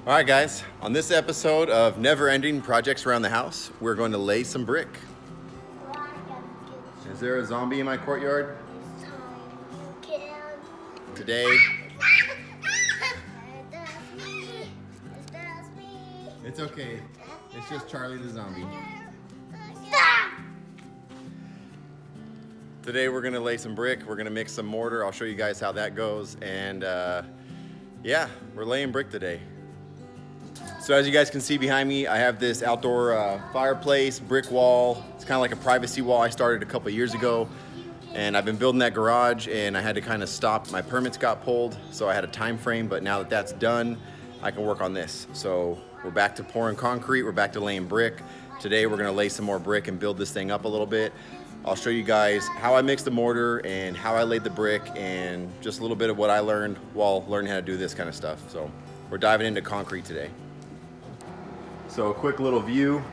All right, guys, on this episode of Never Ending Projects Around the House, we're going to lay some brick. Is there a zombie in my courtyard? Today, it's okay. It's just Charlie the zombie. Today we're gonna lay some brick. We're gonna mix some mortar. I'll show you guys how that goes. And yeah, we're laying brick today. So as you guys can see behind me, I have this outdoor fireplace, brick wall. It's kind of like a privacy wall I started a couple years ago. And I've been building that garage and I had to kind of stop. My permits got pulled, so I had a time frame, but now that that's done, I can work on this. So we're back to pouring concrete, we're back to laying brick. Today we're gonna lay some more brick and build this thing up a little bit. I'll show you guys how I mixed the mortar and how I laid the brick and just a little bit of what I learned while learning how to do this kind of stuff. So we're diving into concrete today. So a quick little view.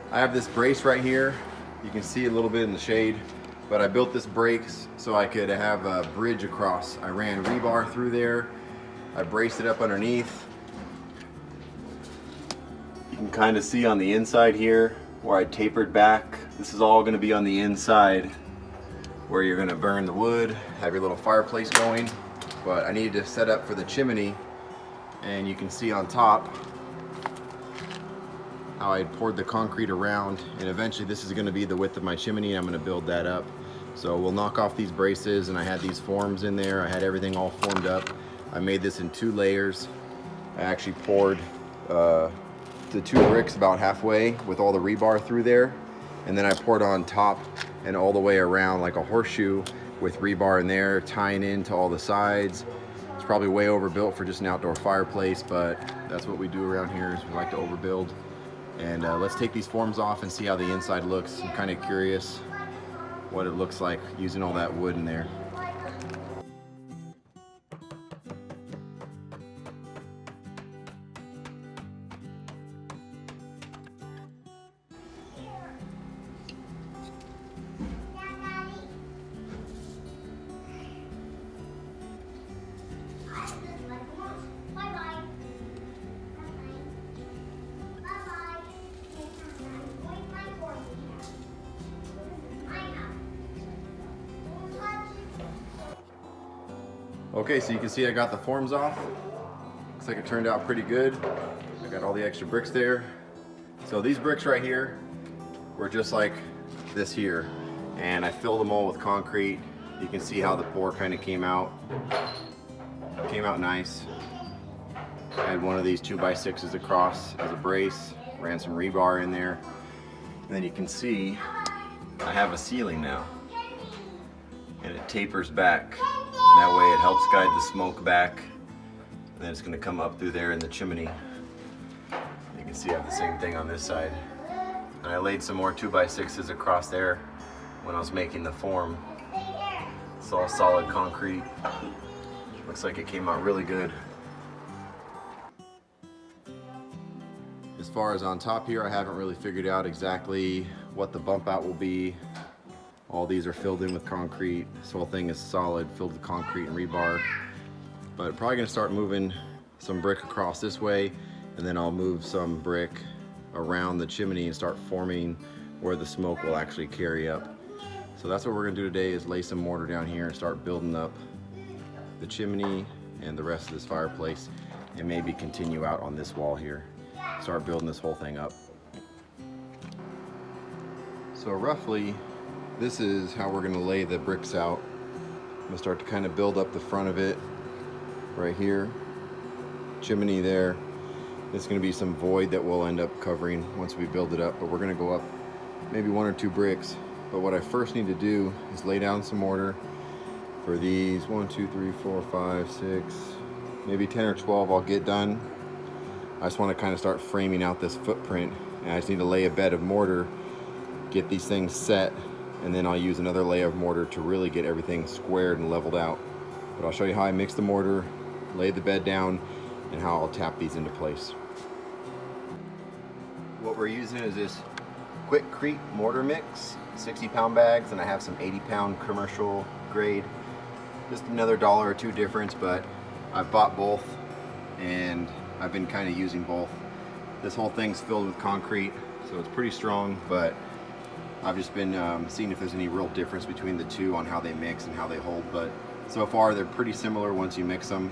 I have this brace right here. You can see a little bit in the shade, but I built this brace so I could have a bridge across. I ran rebar through there. I braced it up underneath. You can kind of see on the inside here where I tapered back. This is all going to be on the inside where you're going to burn the wood, have your little fireplace going. But I needed to set up for the chimney, and you can see on top how I poured the concrete around, and eventually this is going to be the width of my chimney, and I'm going to build that up. So we'll knock off these braces, and I had these forms in there. I had everything all formed up. I made this in 2 layers. I actually poured the 2 bricks about halfway with all the rebar through there, and then I poured on top and all the way around like a horseshoe with rebar in there, tying into all the sides. It's probably way overbuilt for just an outdoor fireplace, but that's what we do around here, is we like to overbuild. And let's take these forms off and see how the inside looks. I'm kind of curious what it looks like using all that wood in there. Okay, so you can see I got the forms off. Looks like it turned out pretty good. I got all the extra bricks there. So these bricks right here were just like this here, and I filled them all with concrete. You can see how the pour kind of came out. Came out nice. I had one of these 2x6s across as a brace, ran some rebar in there. And then you can see I have a ceiling now, and it tapers back. That way it helps guide the smoke back, and then it's going to come up through there in the chimney. You can see I have the same thing on this side. And I laid some more 2x6s across there when I was making the form. It's all solid concrete. Looks like it came out really good. As far as on top here, I haven't really figured out exactly what the bump out will be. All these are filled in with concrete. This whole thing is solid, filled with concrete and rebar. But probably gonna start moving some brick across this way, and then I'll move some brick around the chimney and start forming where the smoke will actually carry up. So that's what we're gonna do today, is lay some mortar down here and start building up the chimney and the rest of this fireplace, and maybe continue out on this wall here. Start building this whole thing up. So roughly, this is how we're going to lay the bricks out. I'm going to start to kind of build up the front of it right here. Chimney there. There's going to be some void that we'll end up covering once we build it up, but we're going to go up maybe 1 or 2 bricks. But what I first need to do is lay down some mortar for these 1, 2, 3, 4, 5, 6, maybe 10 or 12 I'll get done. I just want to kind of start framing out this footprint, and I just need to lay a bed of mortar, get these things set, and then I'll use another layer of mortar to really get everything squared and leveled out. But I'll show you how I mix the mortar, lay the bed down, and how I'll tap these into place. What we're using is this Quickcrete mortar mix, 60-pound bags, and I have some 80-pound commercial grade. Just another $1 or $2 difference, but I bought both, and I've been kind of using both. This whole thing's filled with concrete, so it's pretty strong, but I've just been seeing if there's any real difference between the two on how they mix and how they hold, but so far they're pretty similar once you mix them.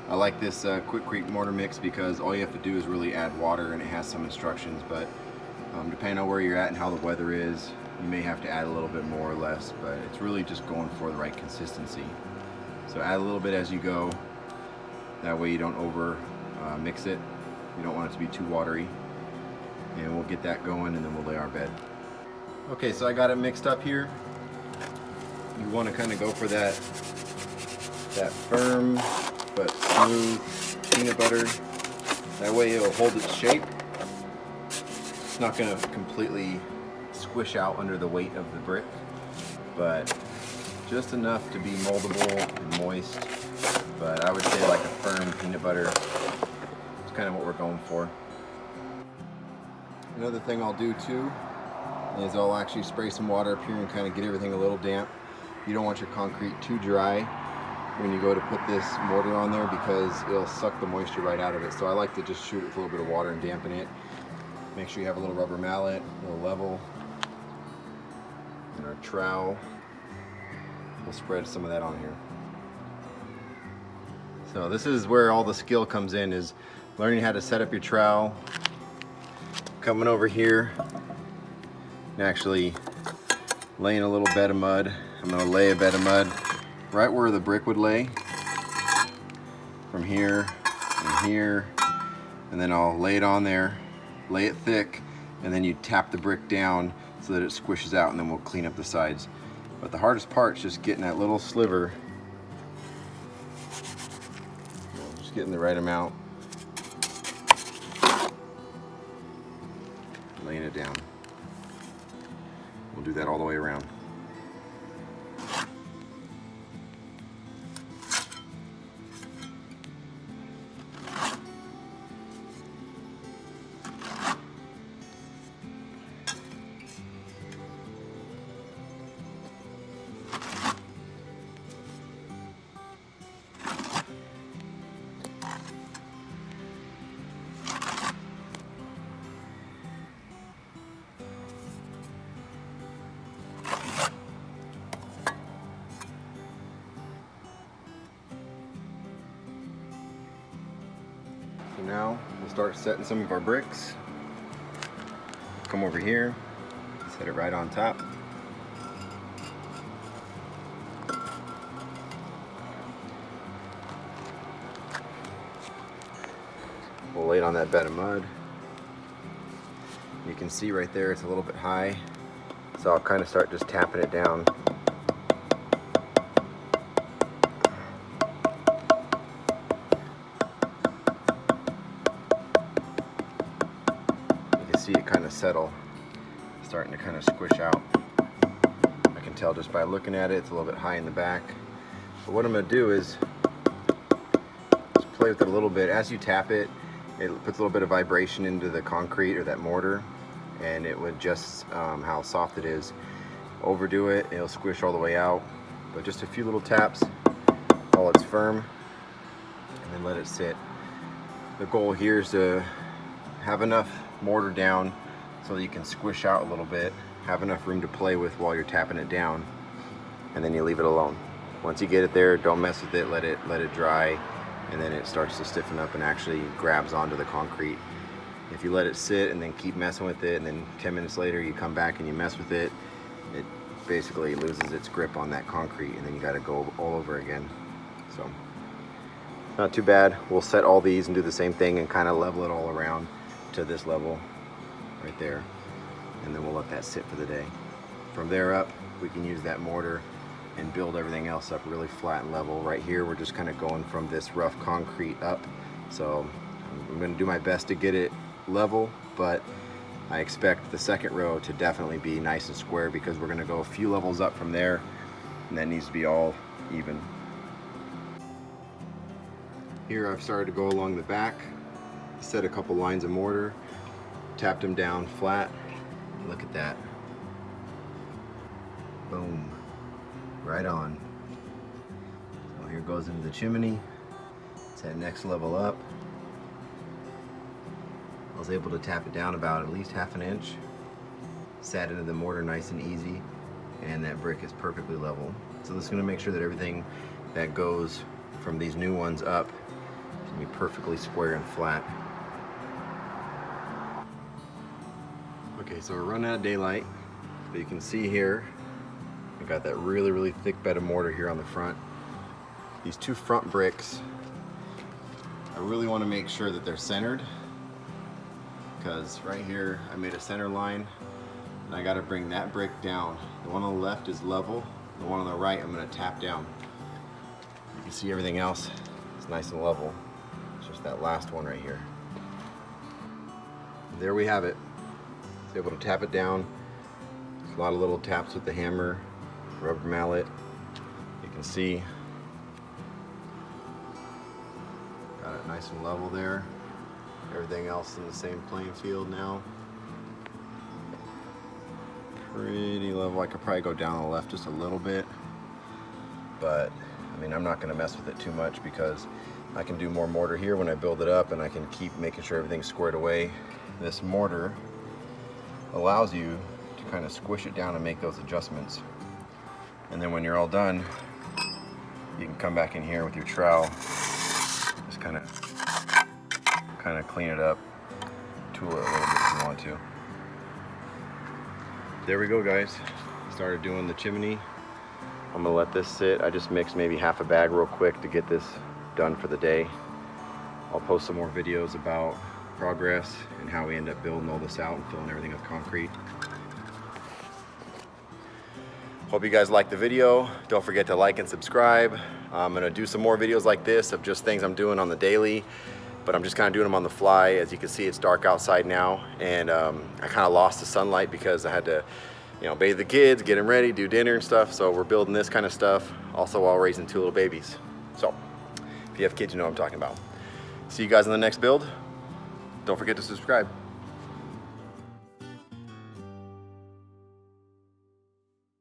I like this Quikrete mortar mix because all you have to do is really add water, and it has some instructions, but depending on where you're at and how the weather is, you may have to add a little bit more or less, but it's really just going for the right consistency. So add a little bit as you go, that way you don't over mix it. You don't want it to be too watery, and we'll get that going and then we'll lay our bed. Okay, so I got it mixed up here. You want to kind of go for that firm but smooth peanut butter. That way it'll hold its shape. It's not going to completely squish out under the weight of the brick, but just enough to be moldable and moist. But I would say like a firm peanut butter is kind of what we're going for. Another thing I'll do too is I'll actually spray some water up here and kind of get everything a little damp. You don't want your concrete too dry when you go to put this mortar on there because it'll suck the moisture right out of it. So I like to just shoot it with a little bit of water and dampen it. Make sure you have a little rubber mallet, a little level, and our trowel. We'll spread some of that on here. So this is where all the skill comes in, is learning how to set up your trowel, coming over here and actually laying a little bed of mud. I'm going to lay a bed of mud right where the brick would lay, from here and here, and then I'll lay it on there, lay it thick, and then you tap the brick down so that it squishes out, and then we'll clean up the sides. But the hardest part is just getting that little sliver, just getting the right amount, laying it down. We'll do that all the way around. So now we'll start setting some of our bricks. Come over here, set it right on top. We'll lay it on that bed of mud. You can see right there it's a little bit high, so I'll kind of start just tapping it down. See it kind of settle, starting to kind of squish out. I can tell just by looking at it, it's a little bit high in the back. But what I'm going to do is just play with it a little bit. As you tap it, it puts a little bit of vibration into the concrete or that mortar, and it would adjust how soft it is. Overdo it, it'll squish all the way out. But just a few little taps while it's firm, and then let it sit. The goal here is to have enough mortar down so that you can squish out a little bit, have enough room to play with while you're tapping it down, and then you leave it alone. Once you get it there, don't mess with it, let it dry, and then it starts to stiffen up and actually grabs onto the concrete. If you let it sit and then keep messing with it, and then 10 minutes later you come back and you mess with it, it basically loses its grip on that concrete, and then you got to go all over again. So not too bad. We'll set all these and do the same thing and kind of level it all around to this level right there, and then we'll let that sit for the day. From there up, we can use that mortar and build everything else up really flat and level. Right here, we're just kind of going from this rough concrete up, so I'm going to do my best to get it level, but I expect the second row to definitely be nice and square because we're going to go a few levels up from there, and that needs to be all even. Here I've started to go along the back, set a couple lines of mortar, tapped them down flat. Look at that. Boom. Right on. So here goes into the chimney. It's that next level up. was able to tap it down about at least half an inch. Sat into the mortar nice and easy, and that brick is perfectly level. So this is going to make sure that everything that goes from these new ones up is going to be perfectly square and flat. Okay, so we're running out of daylight, but you can see here we got that really thick bed of mortar here on the front. These two front bricks, I really want to make sure that they're centered, because right here I made a center line and I got to bring that brick down. The one on the left is level, the one on the right I'm going to tap down. You can see everything else is nice and level. It's just that last one right here. There we have it. It's able to tap it down. There's a lot of little taps with the hammer, rubber mallet. You can see got it nice and level there. Everything else in the same playing field now. Pretty level. I could probably go down on the left just a little bit, but I mean, I'm not going to mess with it too much because I can do more mortar here when I build it up, and I can keep making sure everything's squared away. This mortar allows you to kind of squish it down and make those adjustments, and then when you're all done, you can come back in here with your trowel, just kind of clean it up, tool it a little bit if you want to. There we go, guys. Started doing the chimney. I'm gonna let this sit. I just mixed maybe half a bag real quick to get this done for the day. I'll post some more videos about progress and how we end up building all this out and filling everything with concrete. Hope you guys liked the video. Don't forget to like and subscribe. I'm gonna do some more videos like this of just things I'm doing on the daily, but I'm just kind of doing them on the fly. As you can see, it's dark outside now, and I kind of lost the sunlight because I had to, you know, bathe the kids, get them ready, do dinner and stuff. So we're building this kind of stuff also while raising two little babies. So if you have kids, you know what I'm talking about. See you guys in the next build. Don't forget to subscribe.